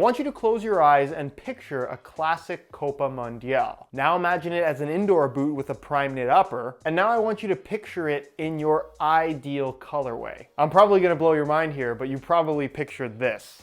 want you to close your eyes and picture a classic Copa Mundial. Now imagine it as an indoor boot with a Primeknit upper, and now I want you to picture it in your ideal colorway. I'm probably gonna blow your mind here, but you probably pictured this.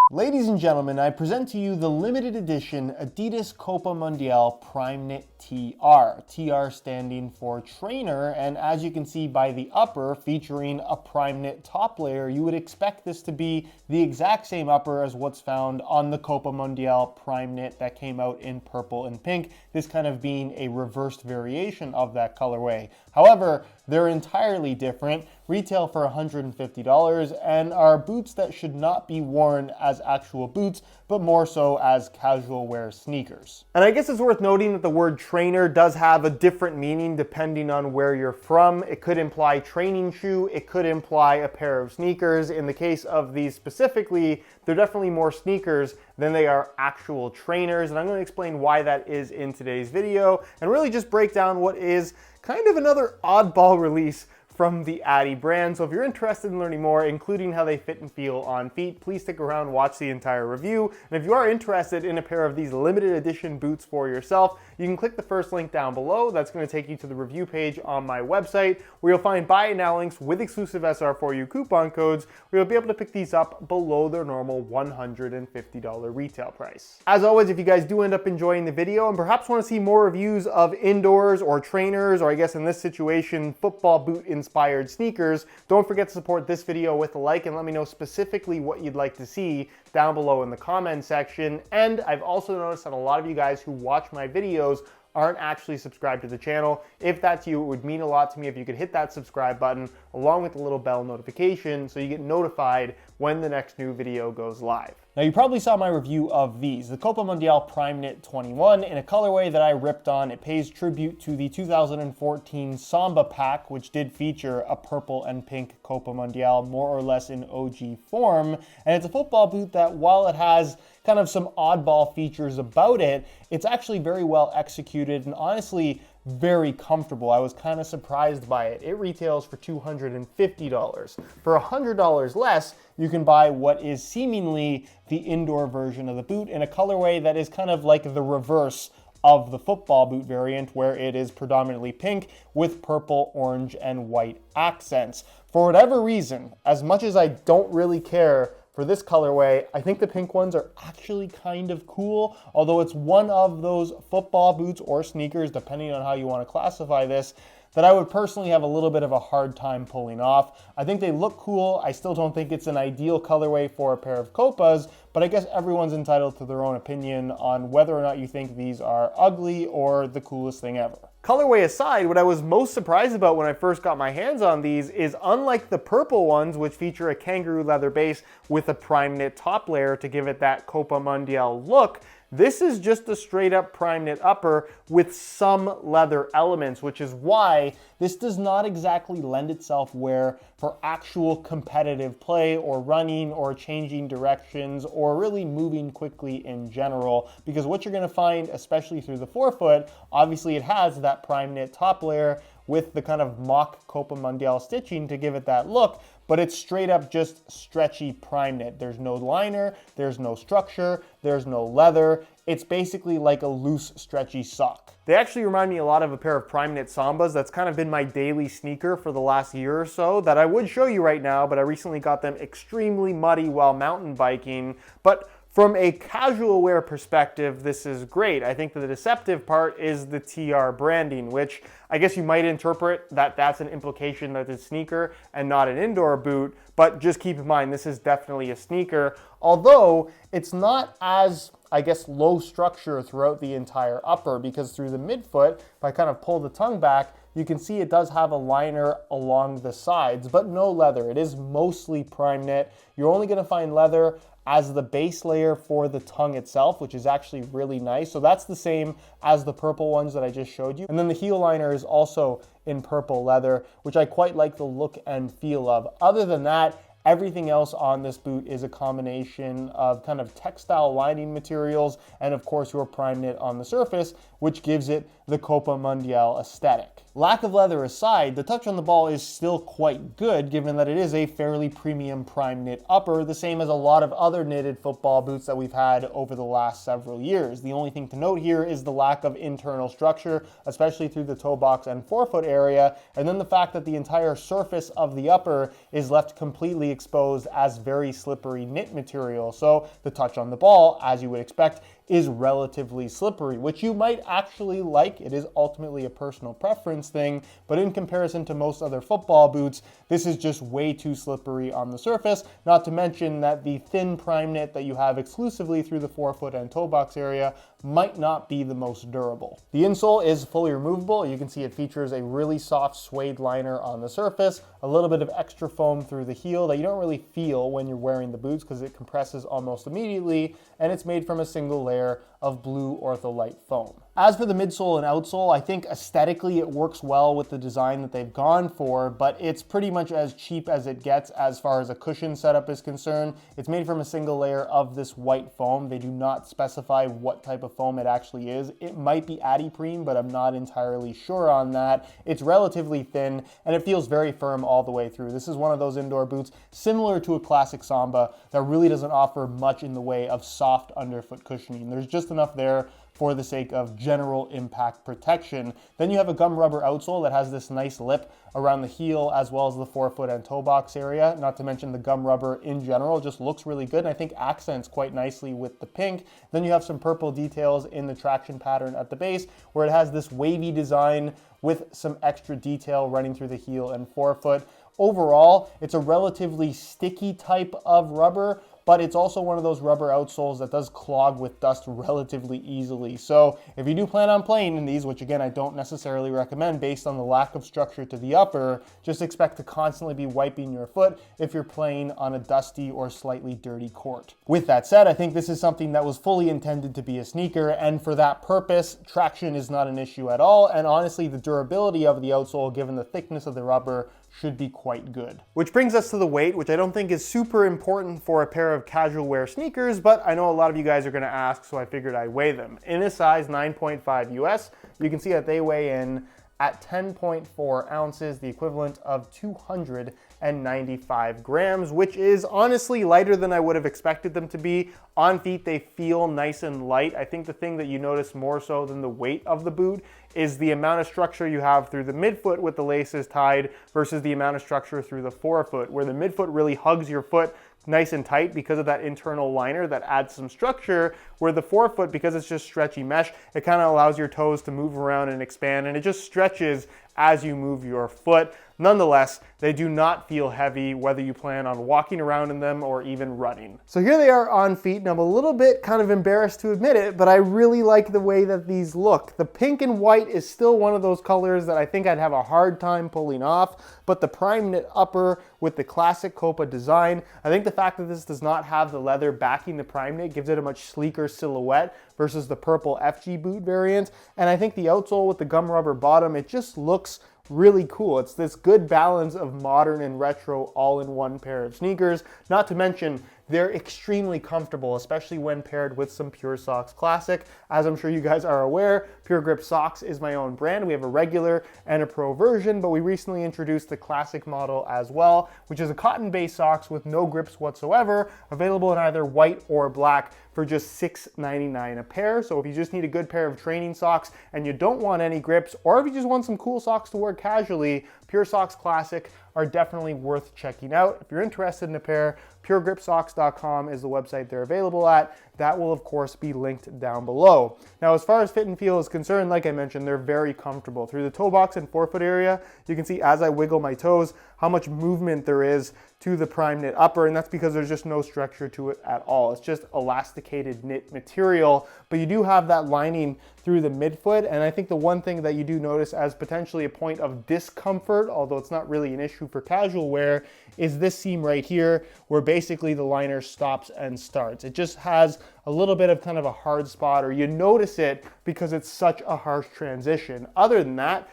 Ladies and gentlemen, I present to you the limited edition Adidas Copa Mundial Primeknit TR. TR standing for trainer, and as you can see by the upper featuring a Primeknit top layer, you would expect this to be the exact same upper as what's found on the Copa Mundial Primeknit that came out in purple and pink, this kind of being a reversed variation of that colorway. However, they're entirely different, retail for $150, and are boots that should not be worn as actual boots, but more so as casual wear sneakers. And I guess it's worth noting that the word trainer does have a different meaning depending on where you're from. It could imply training shoe, it could imply a pair of sneakers. In the case of these specifically, they're definitely more sneakers than they are actual trainers, and I'm going to explain why that is in today's video, and really just break down what is kind of another oddball release from the Adi brand. So if you're interested in learning more, including how they fit and feel on feet, please stick around, watch the entire review. And if you are interested in a pair of these limited edition boots for yourself, you can click the first link down below. That's going to take you to the review page on my website, where you'll find buy it now links with exclusive SR4U coupon codes, where you'll be able to pick these up below their normal $150 retail price. As always, if you guys do end up enjoying the video and perhaps want to see more reviews of indoors or trainers, or I guess in this situation, football boot inspired sneakers, don't forget to support this video with a like and let me know specifically what you'd like to see down below in the comment section. And I've also noticed that a lot of you guys who watch my videos aren't actually subscribed to the channel. If that's you, it would mean a lot to me if you could hit that subscribe button along with the little bell notification so you get notified when the next new video goes live. Now you probably saw my review of these, the Copa Mundial Primeknit 21 in a colorway that I ripped on. It pays tribute to the 2014 Samba pack, which did feature a purple and pink Copa Mundial more or less in OG form. And it's a football boot that, while it has kind of some oddball features about it, it's actually very well executed and honestly very comfortable. I was kind of surprised by it. It retails for $250. For $100 less, you can buy what is seemingly the indoor version of the boot in a colorway that is kind of like the reverse of the football boot variant, where it is predominantly pink with purple, orange, and white accents. For whatever reason, as much as I don't really care for this colorway, I think the pink ones are actually kind of cool, although it's one of those football boots or sneakers, depending on how you want to classify this, that I would personally have a little bit of a hard time pulling off. I think they look cool. I still don't think it's an ideal colorway for a pair of Copas, but I guess everyone's entitled to their own opinion on whether or not you think these are ugly or the coolest thing ever. Colorway aside, what I was most surprised about when I first got my hands on these is, unlike the purple ones, which feature a kangaroo leather base with a Primeknit top layer to give it that Copa Mundial look, this is just a straight up Primeknit upper with some leather elements, which is why this does not exactly lend itself for actual competitive play or running or changing directions or really moving quickly in general. Because what you're going to find, especially through the forefoot, obviously it has that Primeknit top layer with the kind of mock Copa Mundial stitching to give it that look, but it's straight up just stretchy Primeknit. There's no liner, there's no structure, there's no leather. It's basically like a loose, stretchy sock. They actually remind me a lot of a pair of Primeknit Sambas that's kind of been my daily sneaker for the last year or so that I would show you right now, but I recently got them extremely muddy while mountain biking. But from a casual wear perspective, this is great. I think that the deceptive part is the TR branding, which I guess you might interpret that that's an implication that it's a sneaker and not an indoor boot, but just keep in mind, this is definitely a sneaker, although it's not as, I guess, low structure throughout the entire upper, because through the midfoot, if I kind of pull the tongue back, you can see it does have a liner along the sides, but no leather. It is mostly Primeknit. You're only going to find leather as the base layer for the tongue itself, which is actually really nice. So that's the same as the purple ones that I just showed you. And then the heel liner is also in purple leather, which I quite like the look and feel of. Other than that, Everything else on this boot is a combination of kind of textile lining materials and of course your Primeknit on the surface, which gives it the Copa Mundial aesthetic. Lack of leather aside, the touch on the ball is still quite good given that it is a fairly premium Primeknit upper, the same as a lot of other knitted football boots that we've had over the last several years. The only thing to note here is the lack of internal structure, especially through the toe box and forefoot area, and then the fact that the entire surface of the upper is left completely exposed as very slippery knit material. So the touch on the ball, as you would expect, is relatively slippery, which you might actually like. It is ultimately a personal preference thing, but in comparison to most other football boots, this is just way too slippery on the surface, not to mention that the thin Primeknit that you have exclusively through the forefoot and toe box area might not be the most durable. The insole is fully removable. You can see it features a really soft suede liner on the surface, a little bit of extra foam through the heel that you don't really feel when you're wearing the boots because it compresses almost immediately, and it's made from a single layer of blue ortholite foam. As for the midsole and outsole, I think aesthetically it works well with the design that they've gone for, but it's pretty much as cheap as it gets as far as a cushion setup is concerned. It's made from a single layer of this white foam. They do not specify what type of foam it actually is. It might be Adiprene, but I'm not entirely sure on that. It's relatively thin and it feels very firm all the way through. This is one of those indoor boots similar to a classic Samba that really doesn't offer much in the way of soft underfoot cushioning. There's just enough there for the sake of general impact protection. Then you have a gum rubber outsole that has this nice lip around the heel as well as the forefoot and toe box area. Not to mention the gum rubber in general just looks really good and I think accents quite nicely with the pink. Then you have some purple details in the traction pattern at the base where it has this wavy design with some extra detail running through the heel and forefoot. Overall, it's a relatively sticky type of rubber, but it's also one of those rubber outsoles that does clog with dust relatively easily. So if you do plan on playing in these, which again I don't necessarily recommend based on the lack of structure to the upper, just expect to constantly be wiping your foot if you're playing on a dusty or slightly dirty court. With that said, I think this is something that was fully intended to be a sneaker, and for that purpose, traction is not an issue at all, and honestly the durability of the outsole, given the thickness of the rubber, should be quite good. Which brings us to the weight, which I don't think is super important for a pair of casual wear sneakers, but I know a lot of you guys are gonna ask, so I figured I'd weigh them. In a size 9.5 US, you can see that they weigh in at 10.4 ounces, the equivalent of 295 grams, which is honestly lighter than I would have expected them to be. On feet, they feel nice and light. I think the thing that you notice more so than the weight of the boot is the amount of structure you have through the midfoot with the laces tied versus the amount of structure through the forefoot, where the midfoot really hugs your foot nice and tight because of that internal liner that adds some structure, where the forefoot, because it's just stretchy mesh, it kind of allows your toes to move around and expand, and it just stretches as you move your foot. Nonetheless, they do not feel heavy whether you plan on walking around in them or even running. So here they are on feet, and I'm a little bit kind of embarrassed to admit it, but I really like the way that these look. The pink and white is still one of those colors that I think I'd have a hard time pulling off, but the Primeknit upper with the classic Copa design, I think the fact that this does not have the leather backing the Primeknit gives it a much sleeker silhouette versus the purple FG boot variant, and I think the outsole with the gum rubber bottom, it just looks really cool. It's this good balance of modern and retro all in one pair of sneakers. Not to mention, they're extremely comfortable, especially when paired with some Pure Socks Classic. As I'm sure you guys are aware, Pure Grip Socks is my own brand. We have a regular and a pro version, but we recently introduced the Classic model as well, which is a cotton-based socks with no grips whatsoever, available in either white or black for just $6.99 a pair. So if you just need a good pair of training socks and you don't want any grips, or if you just want some cool socks to wear casually, Pure Socks Classic are definitely worth checking out. If you're interested in a pair, puregripsocks.com is the website they're available at. That will of course be linked down below. Now as far as fit and feel is concerned, like I mentioned, they're very comfortable. Through the toe box and forefoot area, you can see as I wiggle my toes how much movement there is to the Primeknit upper, and that's because there's just no structure to it at all. It's just elasticated knit material, but you do have that lining through the midfoot, and I think the one thing that you do notice as potentially a point of discomfort, although it's not really an issue for casual wear, is this seam right here where basically the liner stops and starts. It just has a little bit of kind of a hard spot, or you notice it because it's such a harsh transition. Other than that,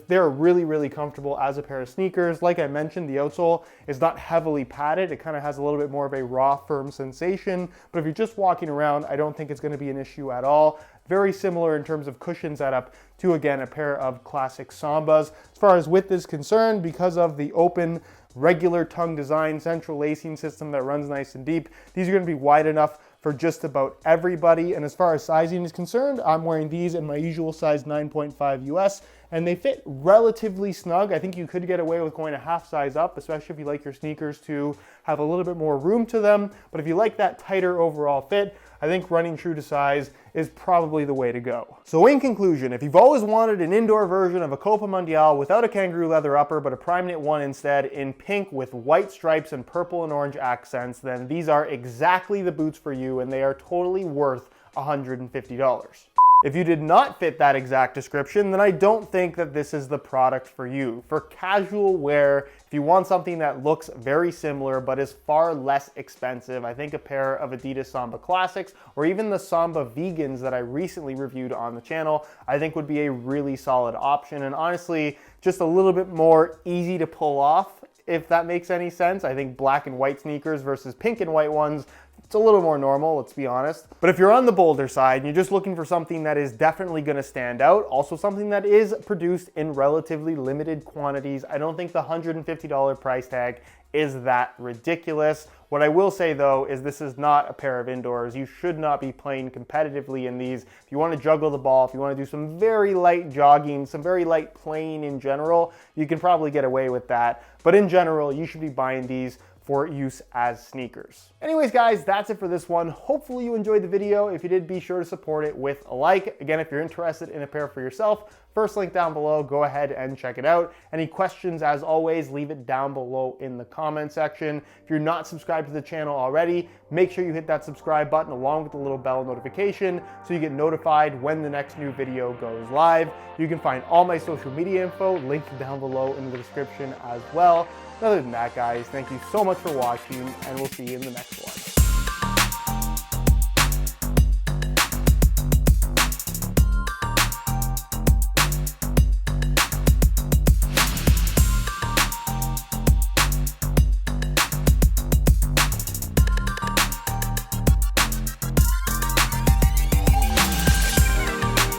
They're really, really comfortable as a pair of sneakers. Like I mentioned, the outsole is not heavily padded. It kind of has a little bit more of a raw, firm sensation. But if you're just walking around, I don't think it's going to be an issue at all. Very similar in terms of cushion setup to, again, a pair of classic Sambas. As far as width is concerned, because of the open, regular tongue design, central lacing system that runs nice and deep, these are going to be wide enough for just about everybody. And as far as sizing is concerned, I'm wearing these in my usual size 9.5 US, and they fit relatively snug. I think you could get away with going a half size up, especially if you like your sneakers to have a little bit more room to them. But if you like that tighter overall fit, I think running true to size is probably the way to go. So in conclusion, if you've always wanted an indoor version of a Copa Mundial without a kangaroo leather upper, but a Primeknit one instead in pink with white stripes and purple and orange accents, then these are exactly the boots for you, and they are totally worth $150. If you did not fit that exact description, then I don't think that this is the product for you. For casual wear, if you want something that looks very similar but is far less expensive, I think a pair of Adidas Samba Classics or even the Samba Vegans that I recently reviewed on the channel, I think would be a really solid option, and honestly, just a little bit more easy to pull off, if that makes any sense. I think black and white sneakers versus pink and white ones, it's a little more normal, let's be honest. But if you're on the bolder side and you're just looking for something that is definitely gonna stand out, also something that is produced in relatively limited quantities, I don't think the $150 price tag is that ridiculous. What I will say though is this is not a pair of indoors. You should not be playing competitively in these. If you want to juggle the ball, if you want to do some very light jogging, some very light playing in general, you can probably get away with that. But in general, you should be buying these for use as sneakers. Anyways, guys, that's it for this one. Hopefully you enjoyed the video. If you did, be sure to support it with a like. Again, if you're interested in a pair for yourself, first link down below, go ahead and check it out. Any questions, as always, leave it down below in the comment section. If you're not subscribed to the channel already, make sure you hit that subscribe button along with the little bell notification so you get notified when the next new video goes live. You can find all my social media info linked down below in the description as well. Other than that, guys, thank you so much for watching, and we'll see you in the next one.